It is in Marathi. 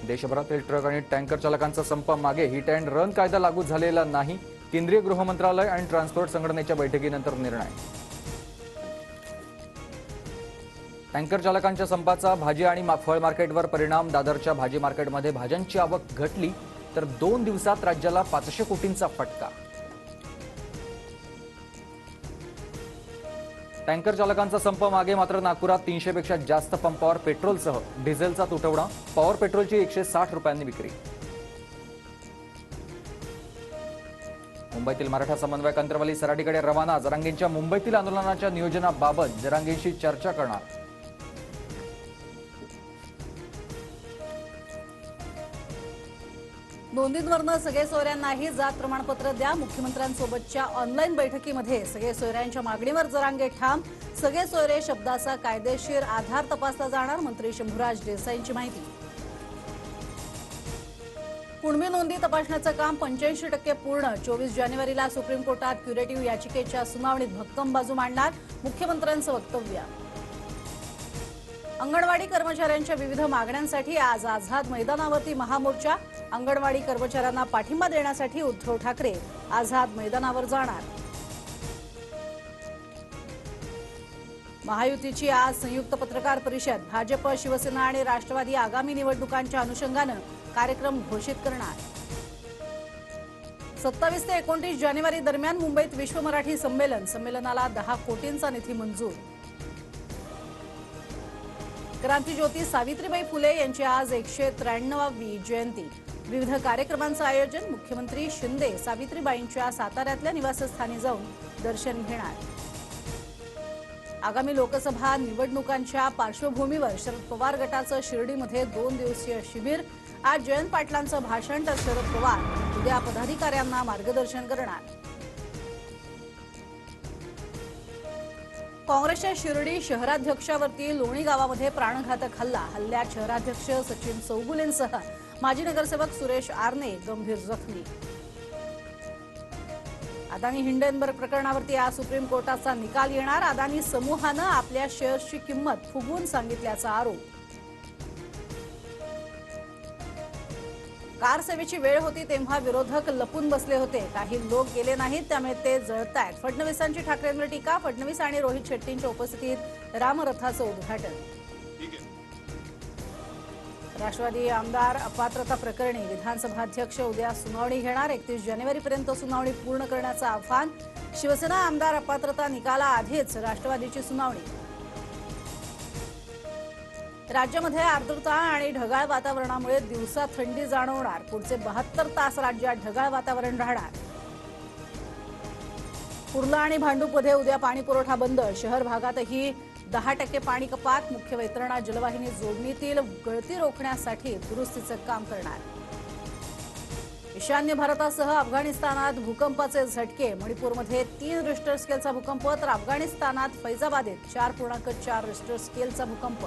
देशभरातील ट्रक आणि टँकर चालकांचा संप मागे. हिट अँड रन कायदा लागू झालेला नाही. केंद्रीय गृह मंत्रालय आणि ट्रान्सपोर्ट संघटनेच्या बैठकीनंतर निर्णय. टँकर चालकांच्या संपाचा भाजी आणि फळ मार्केटवर परिणाम. दादरच्या भाजी मार्केटमध्ये भाज्यांची आवक घटली तर 2 दिवसात राज्याला 500 कोटींचा फटका. टँकर चालकांचा संप मागे. मात्र नागपुरात 300 पेक्षा जास्त पंपावर पेट्रोलसह डिझेलचा तुटवडा. पॉवर पेट्रोलची 160 रुपयांनी विक्री. मुंबईतील मराठा समन्वयक अंतरवाली सराटीकडे रवाना. जरांगेंच्या मुंबईतील आंदोलनाच्या नियोजनाबाबत जरांगेंशी चर्चा करणार. नोंदींवरनं सगळे सोयऱ्यांनाही जात प्रमाणपत्र द्या. मुख्यमंत्र्यांसोबतच्या ऑनलाईन बैठकीमध्ये सगळे सोयऱ्यांच्या मागणीवर जरांगे ठाम. सगळे सोयरे शब्दाचा कायदेशीर आधार तपासला जाणार. मंत्री शंभूराज देसाईंची माहिती. कुणबी नोंदी तपासण्याचं काम 85% पूर्ण. 24 जानेवारीला सुप्रीम कोर्टात क्युरेटिव्ह याचिकेच्या सुनावणीत भक्कम बाजू मांडणार. मुख्यमंत्र्यांचं वक्तव्य. अंगणवाडी कर्मचाऱ्यांच्या विविध मागण्यांसाठी आज आझाद मैदानावरती महामोर्चा. अंगणवाडी कर्मचाऱ्यांना पाठिंबा देण्यासाठी उद्धव ठाकरे आझाद मैदानावर जाणार. महायुतीची आज संयुक्त पत्रकार परिषद. भाजप, शिवसेना आणि राष्ट्रवादी आगामी निवडणुकांच्या अनुषंगानं कार्यक्रम घोषित करणार. 27 ते 29 जानेवारी दरम्यान मुंबईत विश्व मराठी संमेलन. संमेलनाला 10 कोटींचा निधी मंजूर. क्रांतिज्योती सावित्रीबाई फुले यांची आज 193वी जयंती. विविध कार्यक्रमांचं आयोजन. मुख्यमंत्री शिंदे सावित्रीबाईंच्या साताऱ्यातल्या निवासस्थानी जाऊन दर्शन घेणार. आगामी लोकसभा निवडणुकांच्या पार्श्वभूमीवर शरद पवार गटाचं शिर्डीमध्ये 2 दिवसीय शिबिर. आज जयंत पाटलांचं भाषण तर शरद पवार उद्या पदाधिकाऱ्यांना मार्गदर्शन करणार. काँग्रेसच्या शिर्डी शहराध्यक्षावरती लोणी गावामध्ये प्राणघातक हल्ला. हल्ल्यात शहराध्यक्ष सचिन चौगुलेंसह माजी नगरसेवक सुरेश आरणे गंभीर जखमी. अदानी हिंडनबर्ग प्रकरणावरती आज सुप्रीम कोर्टाचा निकाल येणार. अदानी समूहानं आपल्या शेअर्सची किंमत फुगवून सांगितल्याचा आरोप. कार सेवेची वेळ होती तेव्हा विरोधक लपून बसले होते. काही लोक गेले नाहीत त्यामुळे ते जळतायत. फडणवीसांची ठाकरेंवर टीका. फडणवीस आणि रोहित शेट्टींच्या उपस्थितीत रामरथाचं उद्घाटन. राष्ट्रवादी आमदार अपात्रता प्रकरणी विधानसभा अध्यक्ष उद्या सुनावणी घेणार. 31 जानेवारीपर्यंत सुनावणी पूर्ण करण्याचं आव्हान. शिवसेना आमदार अपात्रता निकालाआधीच राष्ट्रवादीची सुनावणी. राज्यामध्ये आर्द्रता आणि ढगाळ वातावरणामुळे दिवसा थंडी जाणवणार. पुढचे 72 तास राज्यात ढगाळ वातावरण राहणार. कुर्ला आणि भांडूपमध्ये उद्या पाणी पुरवठा बंद. शहर भागातही 10% पाणी कपात. मुख्य वैतरणा जलवाहिनी जोडणीतील गळती रोखण्यासाठी दुरुस्तीचं काम करणार. ईशान्य भारतासह अफगाणिस्तानात भूकंपाचे झटके. मणिपूरमध्ये 3 रिश्टर स्केलचा भूकंप तर अफगाणिस्तानात फैजाबादेत 4.4 रिश्टर स्केलचा भूकंप.